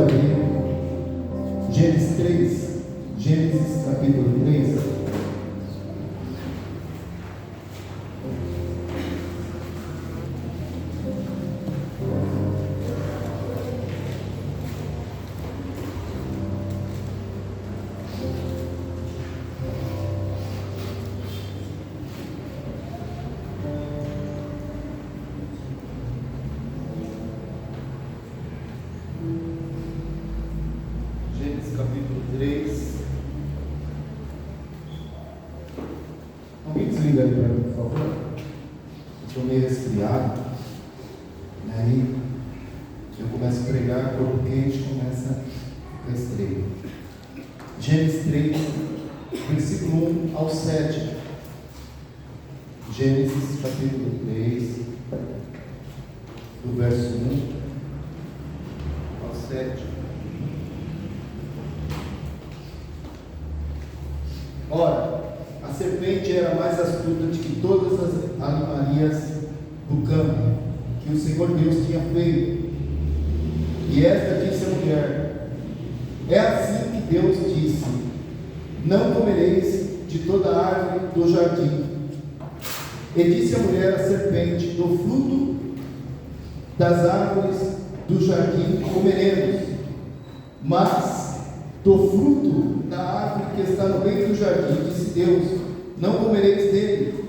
abrir Gênesis 3, Gênesis capítulo 3. Capítulo 3. Alguém desliga aí para mim, por favor? Eu estou meio resfriado, aí eu começo a pregar, corpo quente, começa a ficar estreito. Gênesis 3, versículo 1 ao 7. Gênesis capítulo 3, do verso 1 ao 7. Ora, a serpente era mais astuta do que todas as animarias do campo que o Senhor Deus tinha feito. E esta disse à mulher: é assim que Deus disse: não comereis de toda a árvore do jardim. E disse a mulher à serpente: do fruto das árvores do jardim comeremos, mas do fruto da árvore que está no meio do jardim, disse Deus: não comereis dele,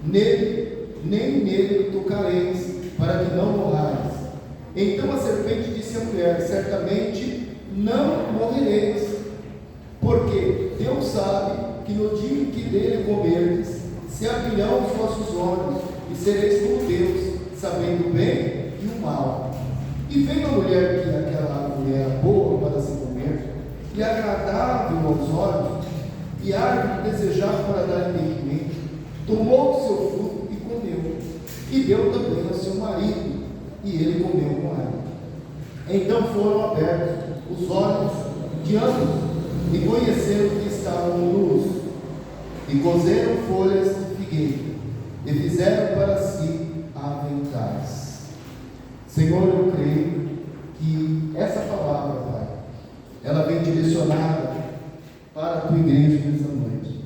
nem nele tocareis, para que não morrais. Então a serpente disse à mulher: certamente não morrereis, porque Deus sabe que no dia em que dele comerdes, se abrirão os vossos olhos, e sereis como Deus, sabendo o bem e o mal. E vendo a mulher que aquela árvore era boa para se comer, e agradável aos olhos, e árvore desejável para dar entendimento, tomou o seu fruto e comeu, e deu também ao seu marido, e ele comeu com ela. Então foram abertos os olhos de ambos, e conheceram que estavam nus, e cozeram folhas de figueira, e fizeram para si aventais. Senhor, eu creio que essa palavra, Pai, ela vem direcionada para a tua igreja nessa noite.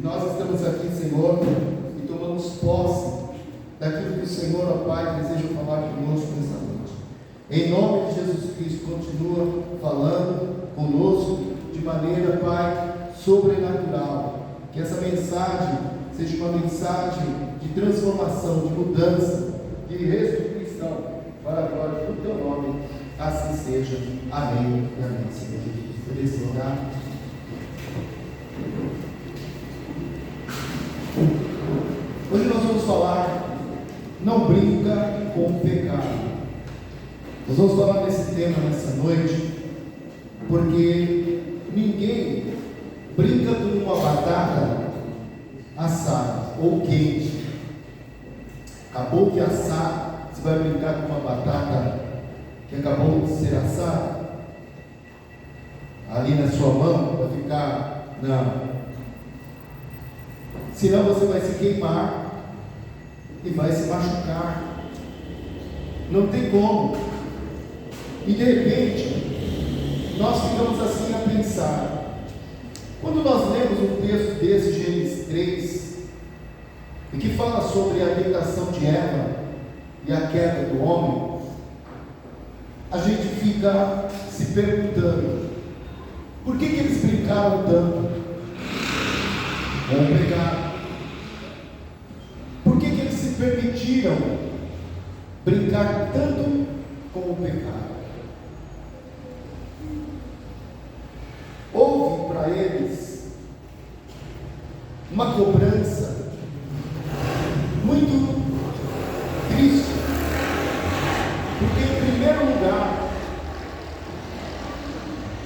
Nós estamos aqui, Senhor, e tomamos posse daquilo que o Senhor, ó Pai, deseja falar conosco nessa noite. Em nome de Jesus Cristo, continua falando conosco de maneira, Pai, sobrenatural. Que essa mensagem seja uma mensagem de transformação, de mudança, de restituição, para a glória do teu nome. Assim seja. Amém e amém. Senhor Jesus. Felicidade. Hoje nós vamos falar: não brinca com o pecado. Nós vamos falar desse tema nessa noite, porque ninguém brinca com uma batata assada ou quente. Acabou de assar, você vai brincar com uma batata que acabou de ser assada ali na sua mão, vai ficar, não, senão você vai se queimar e vai se machucar, não tem como. E de repente nós ficamos assim a pensar. Quando nós lemos um texto desse, Gênesis 3, e que fala sobre a tentação de Eva e a queda do homem, a gente fica se perguntando: por que eles brincaram tanto com o pecado? Por que eles se permitiram brincar tanto com o pecado? Houve para eles uma cobrança muito triste, porque em primeiro lugar,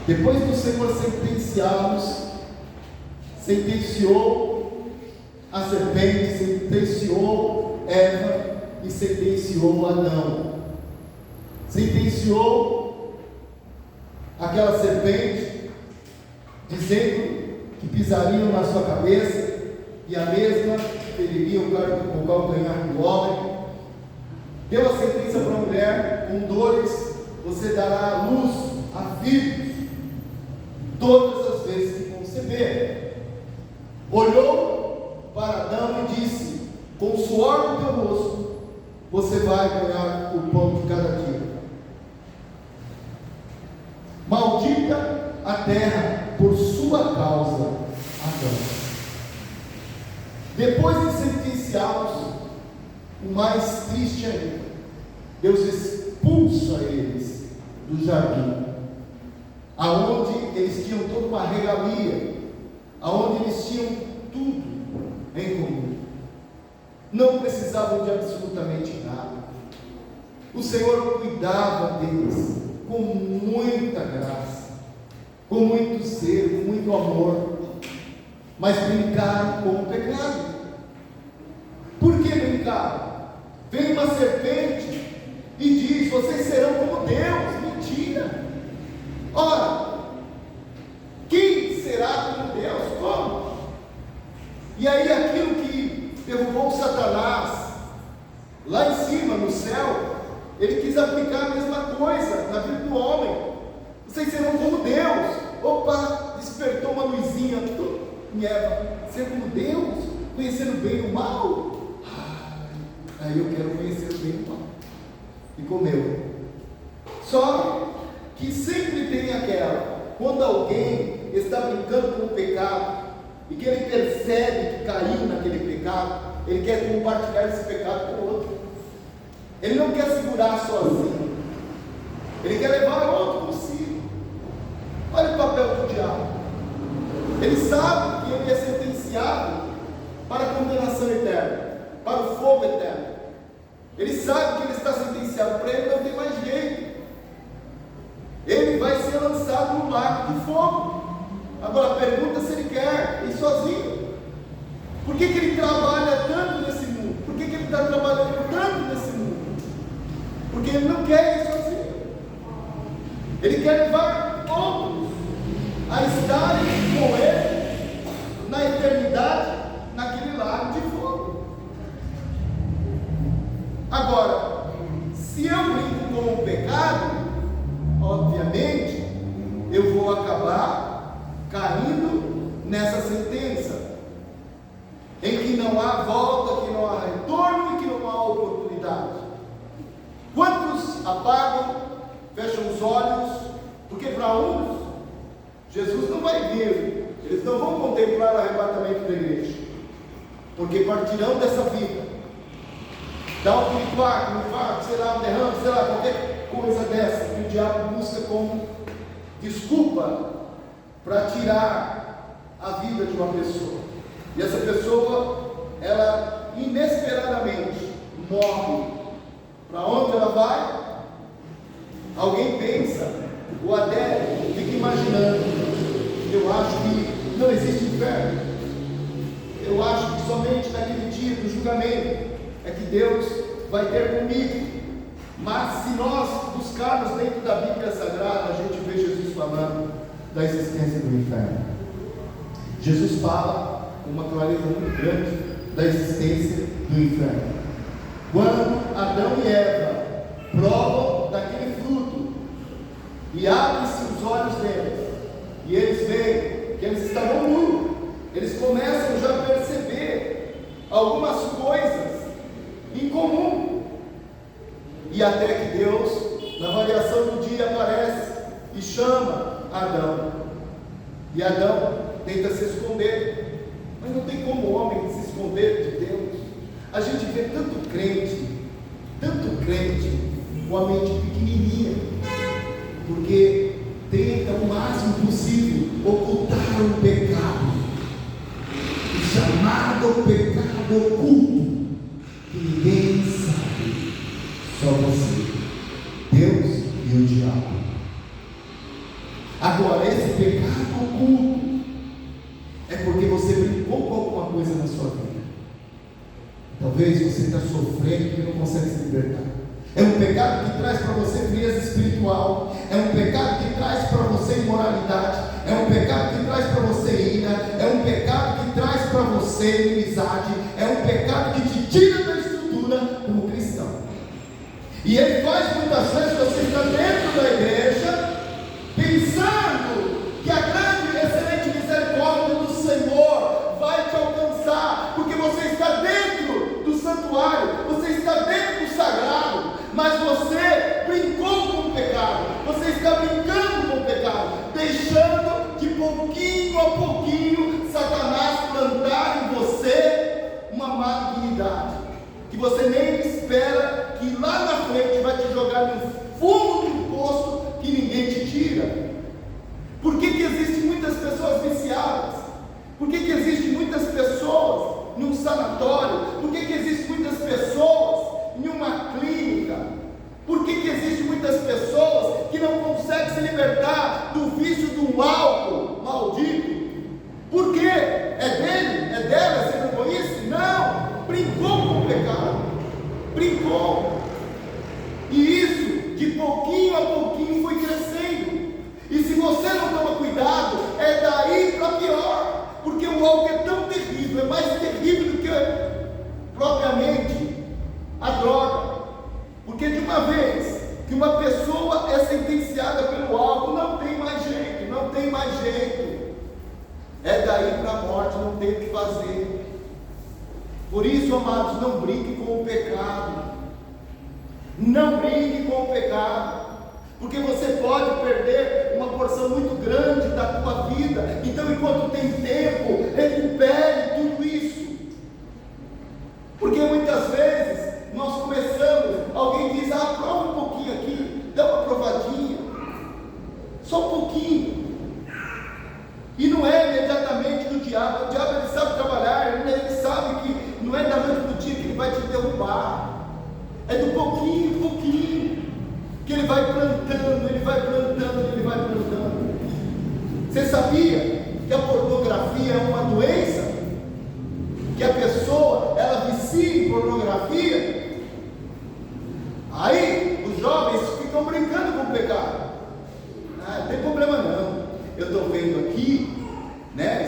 depois do Senhor sentenciá-los, sentenciou a serpente, sentenciou Eva e sentenciou Adão, sentenciou aquela serpente, dizendo que pisariam na sua cabeça e a mesma feriria o calcanhar do homem. Deu a sentença para a mulher: com dores você dará à luz filhos, todas as vezes que conceber. Olhou para Adão e disse: com o suor do teu rosto, você vai ganhar o pão de cada dia. Maldita a terra por sua causa, Adão. Depois de sentenciá-los, o mais triste ainda, Deus expulsa eles do jardim, aonde eles tinham toda uma regalia, aonde eles tinham tudo em comum, não precisavam de absolutamente nada. O Senhor cuidava deles com muita graça, com muito zelo, com muito amor, mas brincaram com o pecado. Por que brincaram? Vem uma serpente e diz: vocês serão como Deus. Mentira! Ora, quem será como Deus? Como? E aí aquilo que derrubou Satanás lá em cima no céu, ele quis aplicar a mesma coisa na vida do homem. Vocês serão como Deus. Opa, despertou uma luzinha em Eva: ser como Deus, conhecendo o bem e o mal. Aí eu quero conhecer o bem e o mal. E comeu. Só que sempre tem aquela, quando alguém está brincando com o pecado, e que ele percebe que caiu naquele pecado, ele quer compartilhar esse pecado com o outro. Ele não quer segurar sozinho, ele quer levar o outro consigo. Olha o papel do diabo. Ele sabe que ele é sentenciado para a condenação eterna, para o fogo eterno. Ele sabe que ele está sentenciado, para ele não tem mais jeito. Ele vai ser lançado no lago de fogo. Agora pergunta se ele quer ir sozinho. Por que ele trabalha tanto nesse mundo? Por que ele está trabalhando tanto nesse mundo? Porque ele não quer ir sozinho. Ele quer levar outros a estarem com ele na eternidade, naquele lago de fogo. Agora, se eu brinco com o pecado, obviamente eu vou acabar caindo nessa sentença, em que não há volta, que não há retorno e que não há oportunidade. Quantos apagam, fecham os olhos, porque para uns Jesus não vai vir, eles não vão contemplar o arrebatamento da igreja, porque partirão dessa vida. Dá um piripaque, um infarto, sei lá, um derrame, sei lá, qualquer coisa dessa que o diabo busca como desculpa para tirar a vida de uma pessoa. E essa pessoa, ela inesperadamente morre. Para onde ela vai? Alguém pensa, o adepto fica imaginando: eu acho que não existe inferno, eu acho que somente naquele dia do julgamento é que Deus vai ter comigo. Mas se nós buscarmos dentro da Bíblia Sagrada, a gente vê Jesus falando da existência do inferno. Jesus fala com uma clareza muito grande da existência do inferno. Quando Adão e Eva provam daquele fruto e abrem-se os olhos deles, e eles veem que eles estavam nus, eles começam já a perceber algumas coisas em comum. E até que Deus, na variação do dia, aparece e chama Adão. E Adão tenta se esconder, mas não tem como o homem se esconder de Deus. A gente vê tanto crente com a mente pequenininha, porque tenta o máximo possível ocultar o pecado, o chamado pecado oculto, que ninguém sabe, só você, Deus e o diabo. Agora, esse pecado oculto é porque você brincou com alguma coisa na sua vida. Talvez você está sofrendo e não consegue se libertar. É um pecado que traz para você frieza espiritual. É um pecado que traz para você imoralidade. É um pecado que traz para você ira. É um pecado que traz para você inimizade. É um pecado que te tira da estrutura como cristão. E ele faz muitas vezes você estar dentro da igreja, pensando Por que que existem muitas pessoas num sanatório? Por que que existem muitas pessoas em uma clínica? Por que que existem muitas pessoas que não conseguem se libertar do vício do álcool maldito? Por quê? É dele? É dela essa egoísta? Não! Brincou com o pecado. Brincou. E isso, de pouquinho a pouquinho, foi crescendo. E se você não toma cuidado, é daí para pior. Porque o álcool é tão terrível, é mais terrível do que propriamente a droga. Porque de uma vez que uma pessoa é sentenciada pelo álcool, não tem mais jeito, não tem mais jeito. É daí para a morte, não tem o que fazer. Por isso, amados, não brinque com o pecado. Não brinque com o pecado, porque você pode perder uma porção muito grande da tua vida. Então, enquanto tem tempo, recupere tudo isso. Porque muitas vezes nós começamos, alguém diz: prova um pouquinho aqui, dá uma provadinha, só um pouquinho. E não é imediatamente do diabo. O diabo, ele sabe trabalhar, ele sabe que não é da noite para o dia que ele vai te derrubar. É do pouquinho em pouquinho que ele vai plantando, ele vai plantando, ele vai plantando. Você sabia que a pornografia é uma doença? Que a pessoa, ela vicia em pornografia? Aí os jovens ficam brincando com o pecado. Não tem problema não. Eu estou vendo aqui, né,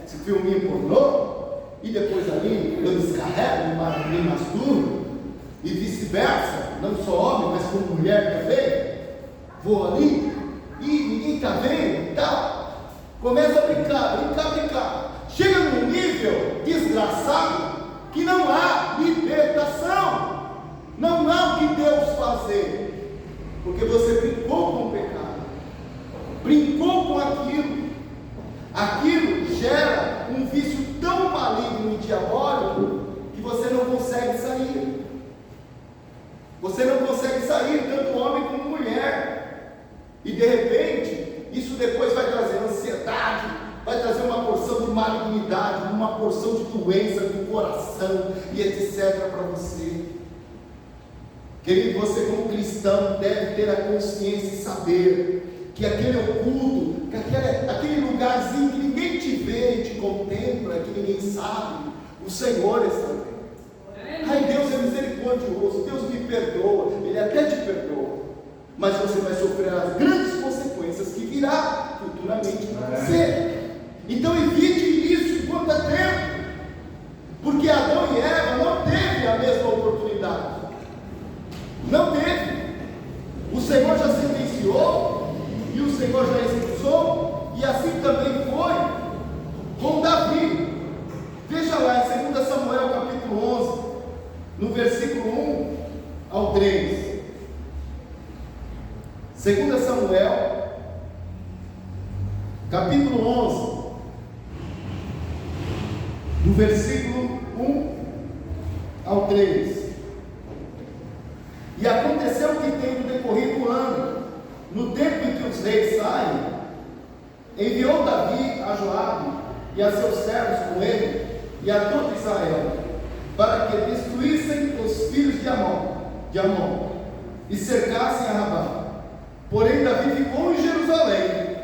esse filminho pornô, e depois ali eu descarrego, me masturbo, e vice-versa, não só homem, mas como mulher também. Vou ali, e ninguém está vendo e tal. Começa a brincar. Chega num nível desgraçado que não há libertação, não há o que Deus fazer, porque você brincou com o pecado, brincou com aquilo gera um vício tão maligno e diabólico que você não consegue sair. Você não consegue sair, tanto homem como mulher. E de repente, isso depois vai trazer ansiedade, vai trazer uma porção de malignidade, uma porção de doença do coração e etc. para você. Querido, você como cristão deve ter a consciência e saber que aquele oculto, que aquele lugarzinho que ninguém te vê e te contempla, que ninguém sabe, o Senhor está vendo. Ai, Deus é misericordioso, Deus me perdoa, Ele até te perdoa, mas você vai sofrer as grandes consequências que virá futuramente para você. Então evite isso enquanto é tempo, porque Adão e Eva não teve a mesma oportunidade, não teve. O Senhor já sentenciou, e o Senhor já expulsou, e assim também foi com Davi. Veja lá em 2 Samuel capítulo 11, no versículo 1 ao 3. 2 Samuel capítulo 11, do versículo 1 ao 3. E aconteceu que, tendo decorrido o ano, no tempo em que os reis saem, enviou Davi a Joabe e a seus servos com ele e a todo Israel, para que destruíssem os filhos de Amon e cercassem a Rabá. Porém Davi ficou em Jerusalém.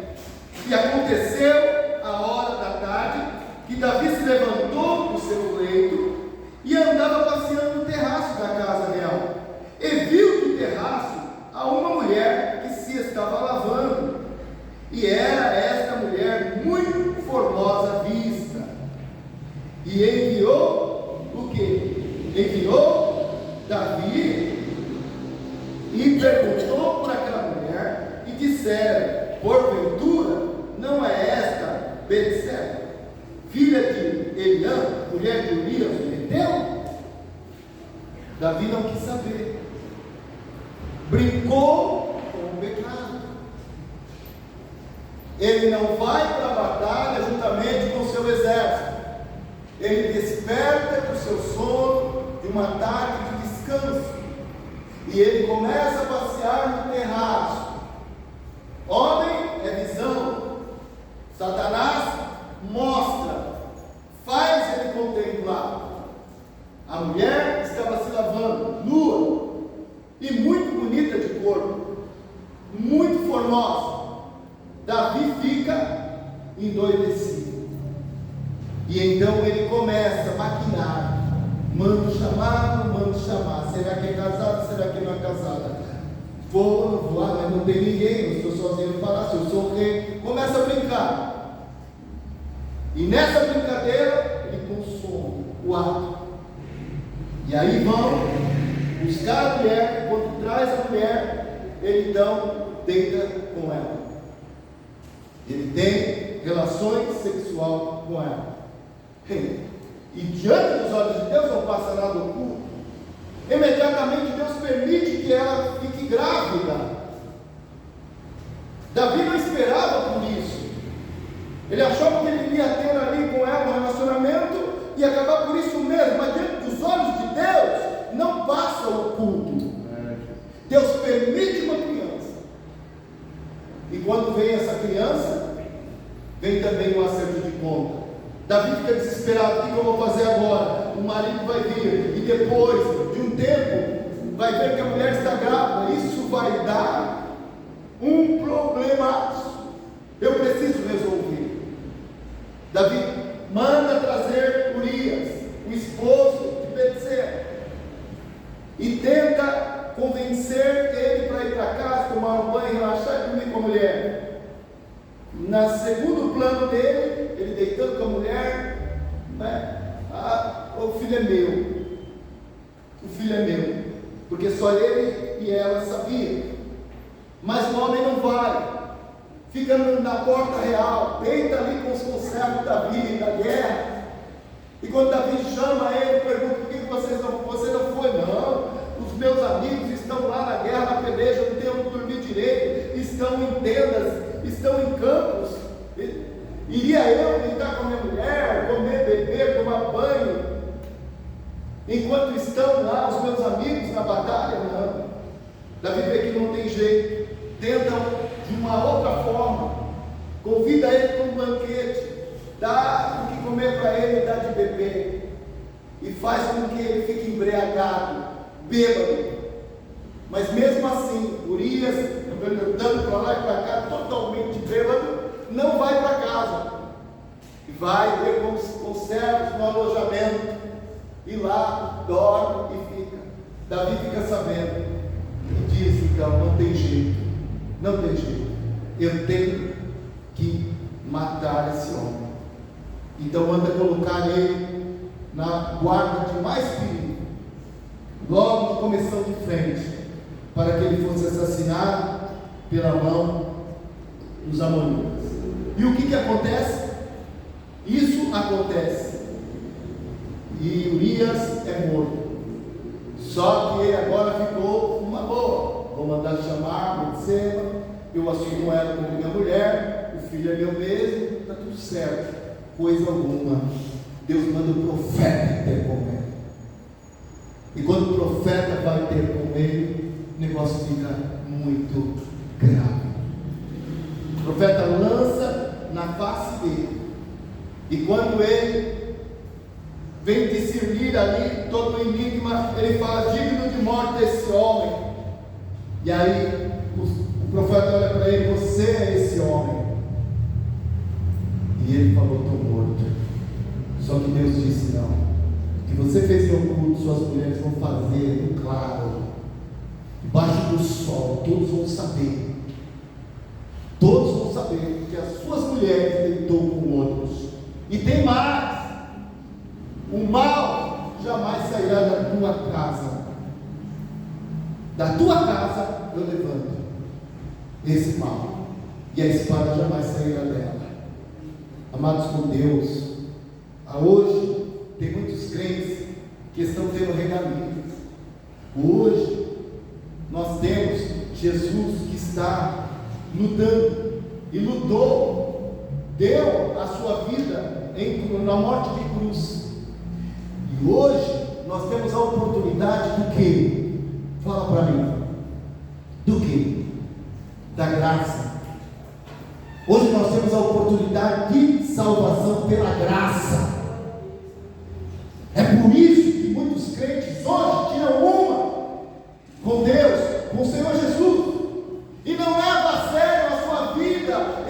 E aconteceu a hora da tarde que Davi se levantou do seu leito e andava passeando no terraço da casa real, e viu do terraço a uma mulher que se estava lavando, e era esta mulher muito formosa à vista. E enviou o que? Enviou Davi e perguntou por aquela mulher, e disseram: porventura não é esta Betseba, filha de Eliã, mulher de Urias o Heteu? Davi não quis saber, brincou com o pecado. Ele não vai para a batalha juntamente com o seu exército. Ele desperta do seu sono de uma tarde de descanso, e ele começa a passear no terraço. Homem é visão, Satanás mostra, Davi fica endoidecido. E então ele começa a maquinar. Mando chamar, não mando chamar. Será que é casada? Será que não é casada? Vou ou não vou? Ah, mas não tem ninguém, eu estou sozinho no palácio, eu sou o rei. Começa a brincar. E nessa brincadeira, ele consome o ato. E aí vão buscar a mulher. Quando traz a mulher, ele então deita com ela. Ele tem relações sexuais com ela. E diante dos olhos de Deus não passa nada oculto. Imediatamente Deus permite que ela fique grávida. Davi não esperava por isso. Ele achava que ele ia ter ali com ela um relacionamento e acabar por isso mesmo. Mas diante dos olhos de Deus não passa oculto. Deus permite uma criança. E quando vem essa criança, vem também o acerto de conta. Davi fica desesperado: o que eu vou fazer agora? O marido vai vir, e depois de um tempo, vai ver que a mulher está grávida. Isso vai dar um problemaço. Eu preciso resolver. Davi manda trazer Urias, o esposo de Betseba, e tenta convencer ele para ir para casa, tomar um banho, relaxar e dormir com a mulher. No segundo plano dele, ele deitando com a mulher, né? O filho é meu. O filho é meu. Porque só ele e ela sabiam. Mas o homem não vai. Fica na porta real, deita ali com os conservos de Davi da guerra. E quando Davi chama ele, pergunta: por que você não foi? Não, os meus amigos estão lá na guerra, na peleja, não tem onde dormir direito, estão em tendas, estão em campos. Iria eu deitar com a minha mulher, comer, beber, tomar banho, enquanto estão lá os meus amigos na batalha? Não. Davi vê que não tem jeito, tentam de uma outra forma, convida ele para um banquete, dá o que comer para ele, dá de beber, e faz com que ele fique embriagado, bêbado. Mas mesmo assim, Urias, andando para lá e para cá, totalmente bêbado, não vai para casa, e vai ver como se conserva no alojamento, e lá dorme e fica. Davi fica sabendo, e diz: então, não tem jeito, eu tenho que matar esse homem. Então manda colocar ele na guarda de mais perigo, logo de comissão de frente, para que ele fosse assassinado pela mão dos amonitas. E o que acontece? Isso acontece, e Urias é morto. Só que ele agora ficou uma boa. Vou mandar chamar Betseba, eu assumo ela como minha mulher, o filho é meu mesmo, está tudo certo. Coisa alguma. Deus manda o profeta ter com ele. E quando o profeta vai ter com ele, o negócio fica muito grave. O profeta lança na face dele, e quando ele vem discernir ali todo o enigma, ele fala: digno de morte esse homem. E aí o profeta olha para ele: você é esse homem. E ele falou: estou morto. Só que Deus disse: não, o que você fez em oculto, suas mulheres vão fazer no claro, debaixo do sol, todos vão saber. Todos vão saber que as suas mulheres deitou com outros. E tem mais: o mal jamais sairá da tua casa. Da tua casa eu levanto esse mal, e a espada jamais sairá dela. Amados com Deus, hoje tem muitos crentes que estão tendo regalias. Hoje nós temos Jesus que está lutando, e lutou, deu a sua vida na morte de cruz. E hoje nós temos a oportunidade do quê? Fala para mim. Do quê? Da graça. Hoje nós temos a oportunidade de salvação pela graça. É por isso que muitos crentes hoje tiram uma com Deus, com o Senhor Jesus, e não leva a sério a sua vida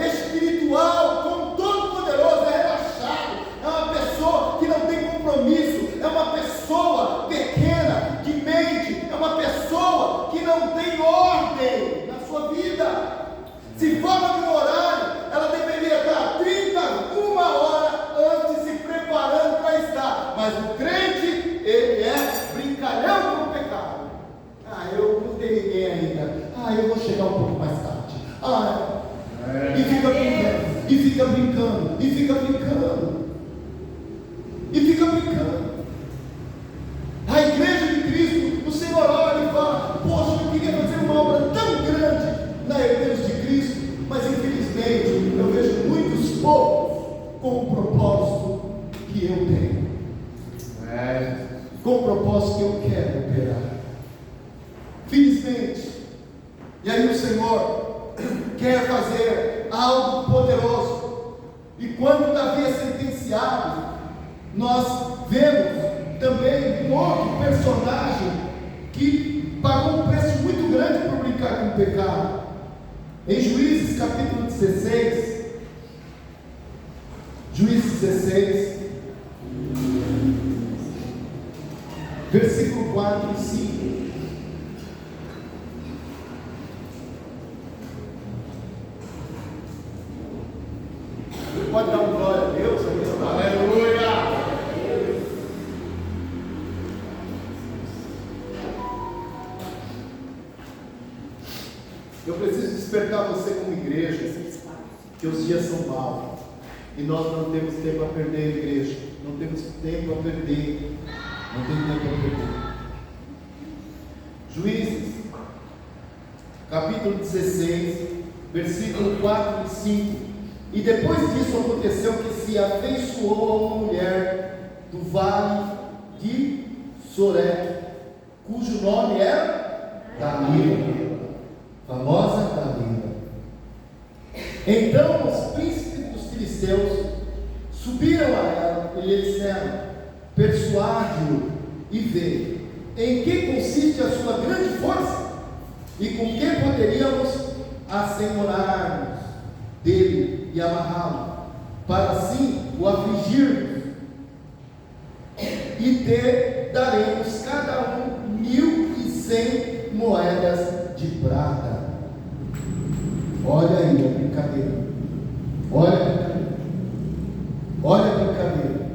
E fica brincando, e fica brincando, e fica brincando, e fica brincando. A igreja de Cristo, o Senhor olha e fala: poxa, eu queria fazer uma obra tão grande na igreja de Cristo, mas infelizmente eu vejo muitos povos com o propósito que eu tenho, com o propósito que eu quero operar. Felizmente, e aí o Senhor quer fazer algo poderoso, e quando Davi é sentenciado, nós vemos também um outro personagem que pagou um preço muito grande por brincar com o pecado. Em Juízes capítulo 16, Juízes 16, versículo 4 e 5. Pode dar um glória a Deus? Aleluia! Eu preciso despertar você como igreja, que os dias são maus, e nós não temos tempo a perder, igreja. Não temos tempo a perder. Não tem tempo a perder. Juízes, capítulo 16, versículo 4 e 5. E depois disso aconteceu que se afeiçoou a uma mulher do vale de Soré, cujo nome era Dalila, famosa Dalila. Então os príncipes dos filisteus subiram a ela e lhe disseram: persuade-o e vê em que consiste a sua grande força, e com que poderíamos assenhorar-nos dele e amarrá-lo, para assim o afligirmos, e te daremos cada um 1.100 moedas de prata. Olha aí a brincadeira, olha a brincadeira, olha a brincadeira.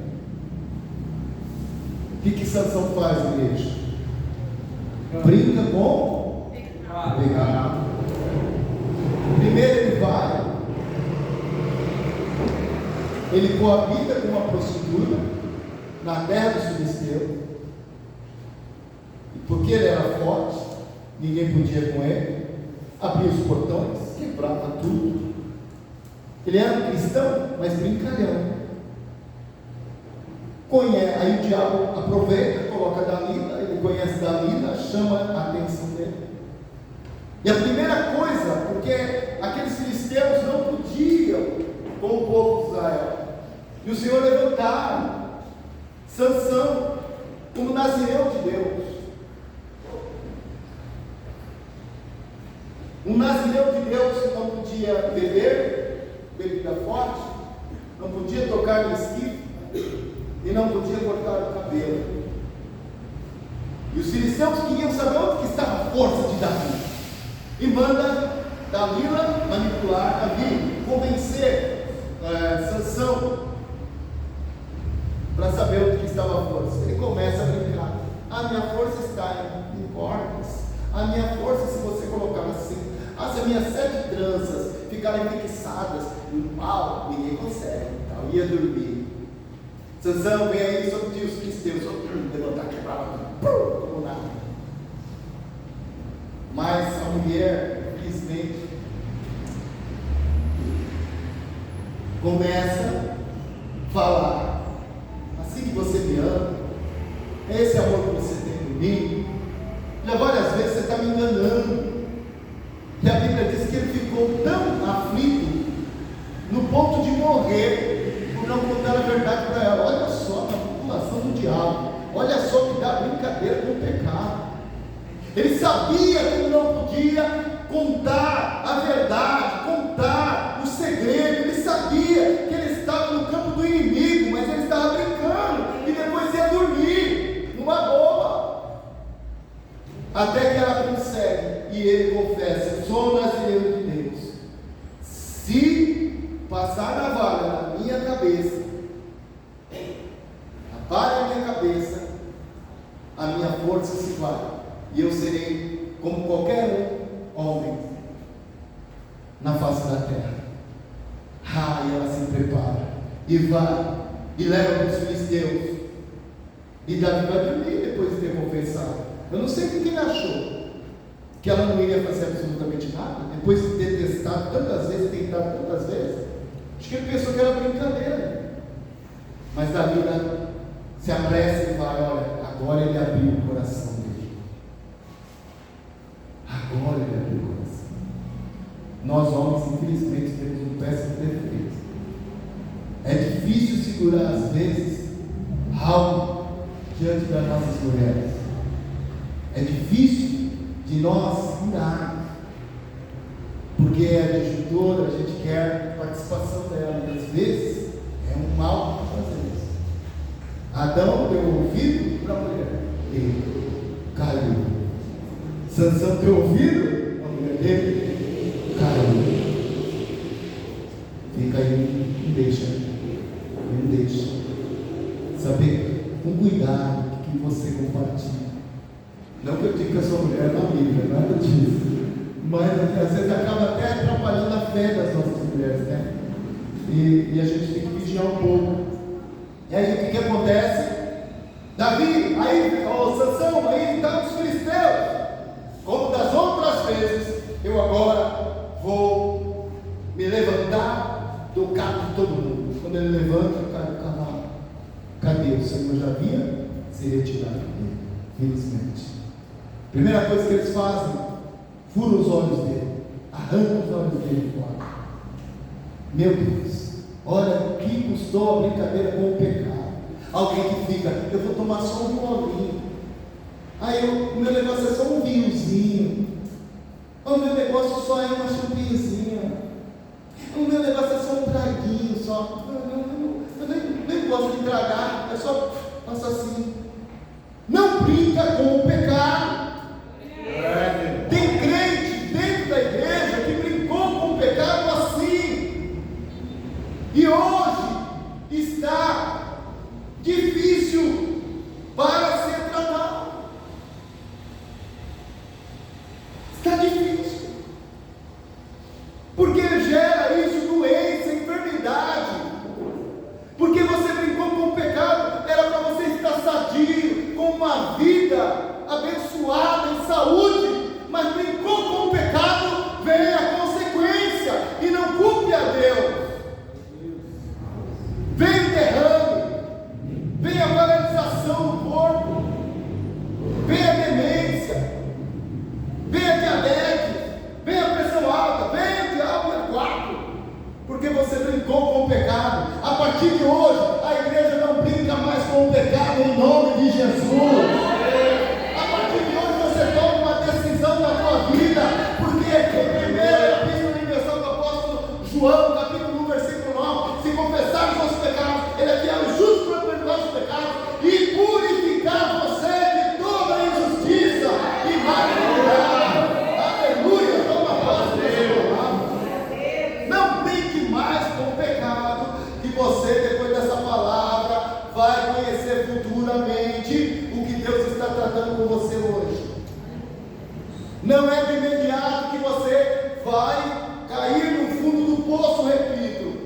O que Sansão faz, igreja? Brinca com pecado. Primeiro ele vai, ele coabita com uma prostituta na terra dos filisteus, e porque ele era forte, ninguém podia com ele, abria os portões, quebrava tudo. Ele era um cristão, mas brincalhão. Aí o diabo aproveita, coloca Dalila, ele conhece Dalila, chama a atenção dele. E a primeira coisa, porque aqueles filisteus não podiam com o povo de Israel, e o Senhor levantaram Sansão como nazireu de Deus. Um nazireu de Deus não podia beber bebida forte, não podia tocar no esquife e não podia cortar o cabelo. E os filisteus queriam saber onde que estava a força de Davi, e manda Dalila manipular Davi, convencer Sansão para saber onde que estava a força. Ele começa a brincar: a minha força está em cordas, a minha força, se você colocar assim, se as minhas 7 tranças ficarem fixadas no pau, ninguém consegue. Então ia dormir. Sansão, vem aí sobre os filisteus, levantar, quebrar tudo, como nada. Mas a mulher, infelizmente, começa a falar: assim que você me ama, é esse amor que você tem por mim. Já várias vezes você está me enganando. E a Bíblia diz que ele ficou tão aflito, no ponto de morrer, por não contar a verdade para ela. Olha só a manipulação do diabo, olha só que dá brincadeira com o pecado. Ele sabia que ele não podia contar a verdade, contar o segredo. Ele sabia que ele estava no campo do inimigo, mas ele estava brincando, e depois ia dormir, numa boa, até que ela consegue, e ele confessa: eu sou nazireu de Deus, se passar a navalha na minha cabeça, a vara na minha cabeça, a minha força se vai, e eu serei como qualquer homem na face da da terra. E ela se prepara, e vai, e leva para os filisteus, e Davi vai dormir depois de ter confessado. Eu não sei o que ele achou, que ela não iria fazer absolutamente nada, depois de ter testado tantas vezes, tentado tantas vezes. Acho que ele pensou que era brincadeira, mas Davi se apressa e vai, olha, agora ele abriu o coração dele, agora ele abriu o coração. Nós homens, infelizmente, temos um péssimo defeito. É difícil segurar, às vezes, algo diante das nossas mulheres. É difícil de nós segurar, porque é adjutora, a gente quer a participação dela, e às vezes é um mal fazer isso. Adão deu ouvido para a mulher, ele caiu. Sansão deu ouvido, a mulher dele caiu. Fica aí, não deixa. Saber, com cuidado, que você compartilha. Não que eu diga que eu sou mulher na Bíblia, nada disso. Mas às vezes acaba até atrapalhando a fé das nossas mulheres, né? E a gente tem que vigiar um pouco. E aí o que acontece? Davi, Sansão, aí está os filisteus. Como das outras vezes, eu agora vou me levantar do cabo de todo mundo. Quando ele levanta, cai do cavalo. Cadê? O Senhor já havia se retirado dele, felizmente. Primeira coisa que eles fazem, furam os olhos dele, arrancam os olhos dele fora. Meu Deus, olha o que custou a brincadeira com o pecado. Alguém que fica, eu vou tomar só um golinho. O meu negócio é só um vinhozinho. O meu negócio só é uma champanhezinha. O meu negócio é só um traguinho só. Eu nem gosto de tragar, é só faço assim. Não brinca com o pecado. Tem crente dentro da igreja que brincou com o pecado assim. E hoje está difícil para ser tratado. Está difícil. Porque gera isso, doença, enfermidade. Porque você brincou com o pecado, era para você estar sadio, com uma vida abençoada em saúde, mas brincou com o pecado, vem a consequência, e não culpe a Deus. Vem o derrame, vem a paralisação do corpo, vem a demência, vem a diabetes, vem a pressão alta, vem o diabo e quatro, porque você brincou com o pecado. A partir de hoje, a igreja não brinca mais com o pecado em nome de Jesus. João, capítulo 1, versículo 9: se confessar os vossos pecados, Ele é fiel e justo para perdoar os pecados e purificar você de toda injustiça e maldade. Aleluia, toma paz, Deus. Não brinque mais com o pecado, que você, depois dessa palavra, vai conhecer futuramente o que Deus está tratando com você hoje. Não é de imediato que você vai cair no fundo do poço, repito.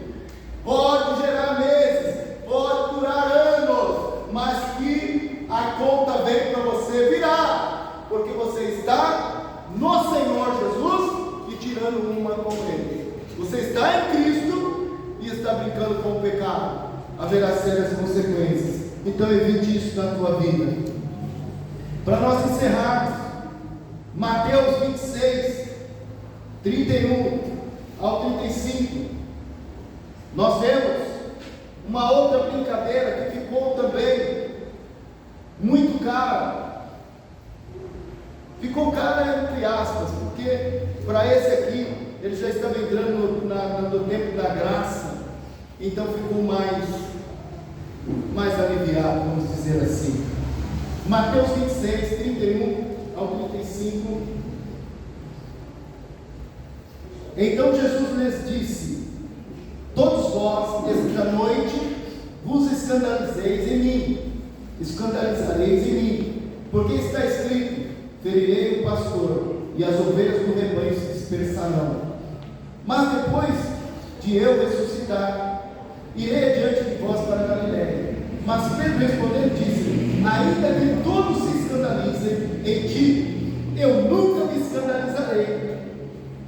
Pode gerar meses, pode durar anos, mas que a conta vem para você virar, porque você está no Senhor Jesus e tirando uma com Ele. Você está em Cristo e está brincando com o pecado. Haverá sérias consequências. Então evite isso na tua vida. Para nós encerrarmos, Mateus 26, 31 ao 35, nós vemos uma outra brincadeira que ficou também muito cara. Ficou cara entre aspas, porque para esse aqui, ele já estava entrando no tempo da graça, então ficou mais aliviado, vamos dizer assim. Mateus 26, 31 ao 35. Então Jesus lhes disse: todos vós, esta noite, vos escandalizareis em mim, porque está escrito: ferirei o pastor, e as ovelhas do rebanho se dispersarão. Mas depois de eu ressuscitar, irei adiante de vós para Galiléia. Mas Pedro respondendo disse: ainda que todos se escandalizem em ti, eu nunca me escandalizarei.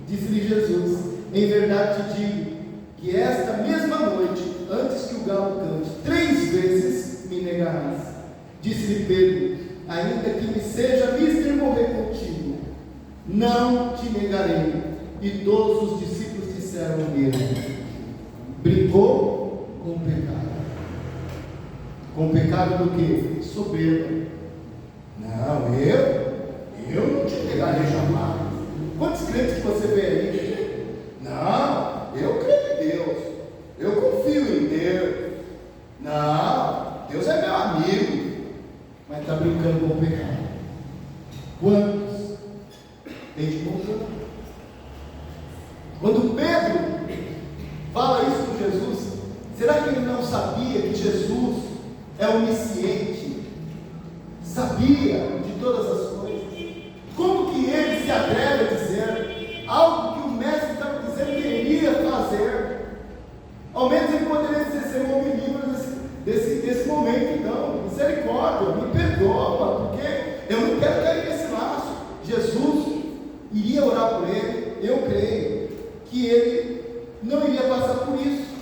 Disse-lhe Jesus: em verdade te digo, que esta mesma noite, antes que o galo cante, 3 vezes me negarás. Disse-lhe Pedro: ainda que me seja mister morrer contigo, não te negarei. E todos os discípulos disseram o mesmo. Brincou com o pecado. Com o pecado do que? Soberba. Não, eu não te negarei jamais. Quantos crentes que você vê aí? Não, eu creio em Deus, eu confio em Deus. Não, Deus é meu amigo. Mas está brincando com o pecado. Quantos? Desde montão. Quando Pedro fala isso com Jesus, será que ele não sabia que Jesus é onisciente? Sabia de todas as coisas? Como que ele se atreve a dizer algo que o mestre estava dizendo que ele iria fazer? Ao menos ele poderia dizer: Senhor, me livra desse momento, então, misericórdia, me perdoa, porque eu não quero cair nesse laço. Jesus iria orar por ele. Eu creio que ele não iria passar por isso,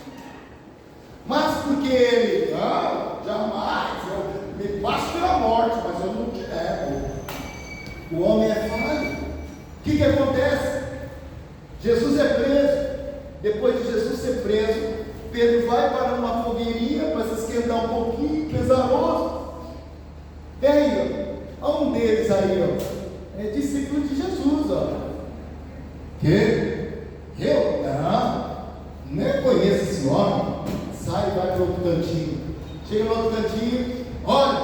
mas porque ele, não, jamais, eu me passo pela morte, mas eu não te nego. O homem é falho. O que acontece? Jesus é preso. Depois de Jesus ser preso, Pedro vai para uma fogueirinha para se esquentar um pouquinho, pesaroso. E aí, ó, um deles aí, ó, é discípulo de Jesus, ó. Que? Eu? Não, nem conheço esse homem. Sai e vai para outro cantinho. Chega no outro cantinho, olha,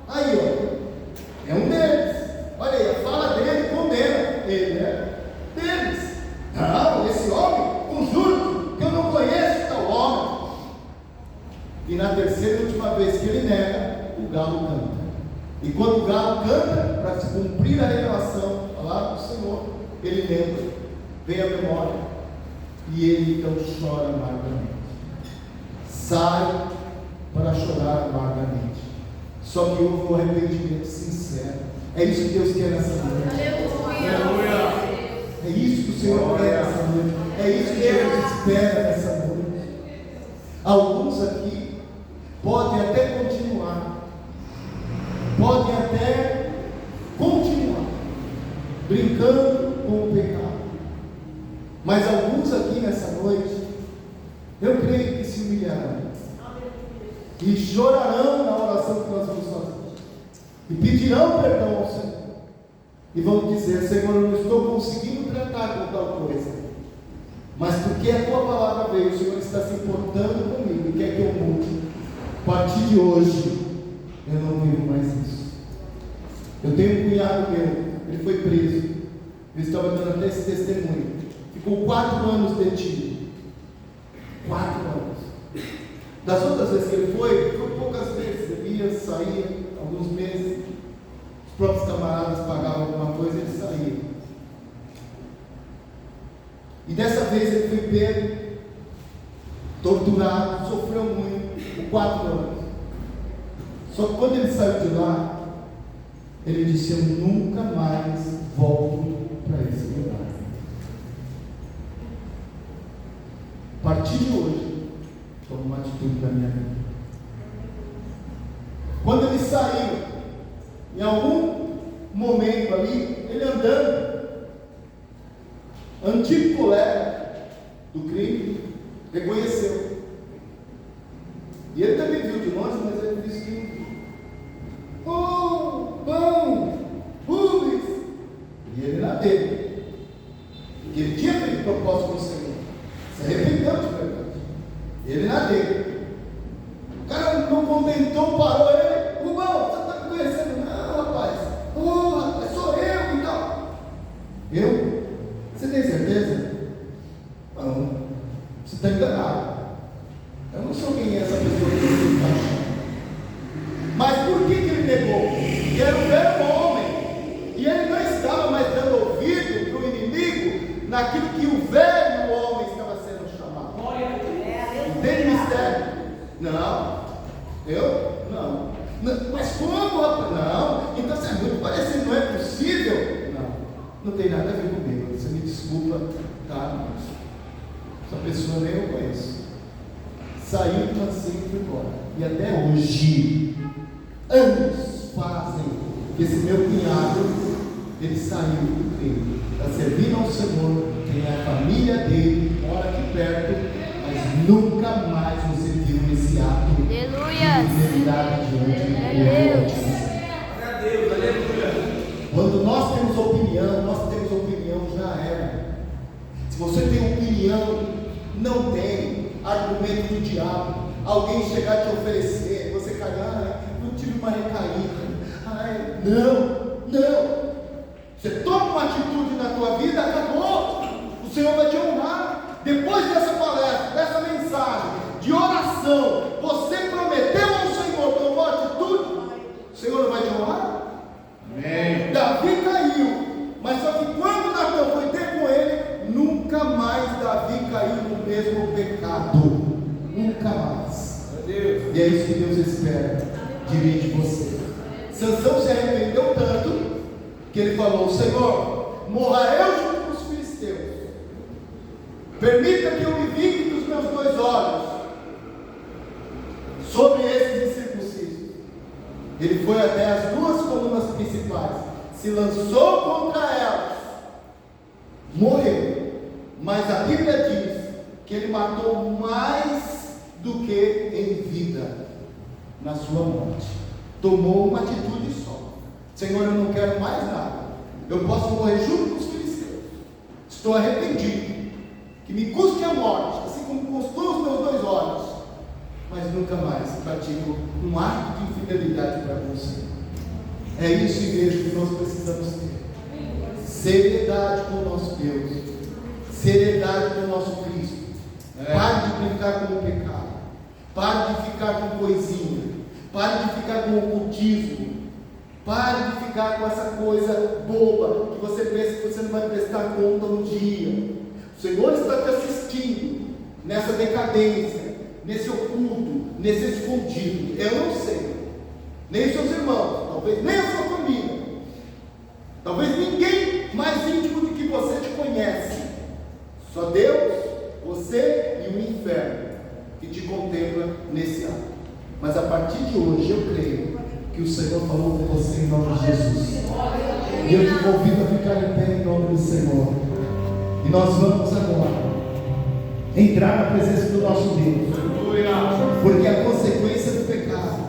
aí, ó, é um deles. Olha aí, a fala dele condena ele, né? Deles. Não, esse homem, conjuro que eu não conheço tal homem. E na terceira e última vez que ele nega, o galo canta. E quando o galo canta, para se cumprir a revelação, a palavra do Senhor, ele lembra, vem à memória, e ele então chora amargamente. Sai para chorar amargamente. Só que houve um arrependimento sincero. É isso que Deus quer nessa noite. Aleluia. É isso que o Senhor quer nessa noite. É isso que Deus espera nessa noite. Alguns aqui podem até continuar brincando com o pecado, mas alguns aqui nessa noite, eu creio que se humilharão e chorarão na oração que nós vamos fazer, e pedirão perdão ao Senhor, e vão dizer: Senhor, eu não estou conseguindo tratar com tal coisa, mas porque a tua palavra veio, o Senhor está se importando comigo e quer que eu mude. A partir de hoje, eu não vivo mais isso. Eu tenho um cunhado meu, ele foi preso, eu estava dando até esse testemunho, ficou 4 anos detido. 4 anos. Das outras vezes que ele foi poucas vezes. Ele ia, saía, alguns meses, os próprios camaradas pagavam alguma coisa e ele saía. E dessa vez ele foi pego, torturado, sofreu muito, por 4 anos. Só que quando ele saiu de lá, ele disse: eu nunca mais volto para esse lugar. A partir de hoje, tomo uma atitude da minha vida. Quando ele saiu, em algum momento ali, ele andando, antigo colega do crime, reconheceu. E ele também viu de longe, mas ele disse que: oh, pão, Rubens. E ele na dele, porque ele tinha feito propósito com o Senhor, se arrependeu de verdade. Ele na dele. O cara não contentou, parou ele: Rubão, você está me conhecendo? Não, rapaz. Oh, rapaz, sou eu e tal. Eu? Você tem certeza? Não, você está enganado. Eu não sou quem é essa pessoa que você está achando. Mas por que ele negou? Porque era um velho homem, e ele não estava mais dando ouvido para o inimigo naquilo que o velho homem Não, eu? Não. Mas como, rapaz? Não, então você é muito parecido, não é possível? Não tem nada a ver comigo, você me desculpa, tá? Essa pessoa nem eu conheço. Saiu de mansinho e foi embora. E até hoje, anos fazem que esse meu cunhado, ele saiu do reino para servir ao Senhor, tem a família dele, mora aqui perto, mas nunca mais você viu esse ato de fidelidade diante de Deus. Aleluia. Quando nós temos opinião, já era. Se você tem opinião, não tem argumento do diabo. Alguém chegar a te oferecer, você cagar, eu tive uma recaída. Não. Você toma uma atitude na tua vida, acabou. O Senhor vai te honrar. Depois dessa palestra, dessa mensagem de oração, você prometeu ao Senhor, tomou atitude, o Senhor não vai te honrar? Amém. Davi caiu, mas só que quando Natan foi ter com ele, nunca mais Davi caiu no mesmo pecado. Nunca mais. E é isso que Deus espera de mim e de você. Sansão se arrependeu tanto que ele falou: Senhor, morra eu junto com os filisteus. Permita que eu me vingue dos meus 2 olhos sobre esses incircuncisos. Ele foi até as 2 colunas principais, se lançou contra elas, morreu. Mas a Bíblia diz que ele matou mais do que em vida na sua morte. Tomou uma atitude só: Senhor, eu não quero mais nada, eu posso morrer junto com os filisteus, estou arrependido, que me custe a morte, assim como custou os meus 2 olhos, mas nunca mais pratico um ato de infidelidade para você. É isso, igreja, que nós precisamos ter: seriedade com o nosso Deus, seriedade com o nosso Cristo. Pare de brincar com o pecado, pare de ficar com coisinha, pare de ficar com ocultismo, pare de ficar com essa coisa boba que você pensa que você não vai prestar conta um dia. O Senhor está te assistindo nessa decadência, nesse oculto, nesse escondido. Eu não sei, nem os seus irmãos, talvez nem a sua família, talvez ninguém mais íntimo do que você te conhece. Só Deus, você e o inferno que te contempla nesse ato. Mas a partir de hoje eu creio que o Senhor falou com você em nome de Jesus. E eu te convido a ficar em pé em nome do Senhor. E nós vamos agora entrar na presença do nosso Deus. Porque a consequência do pecado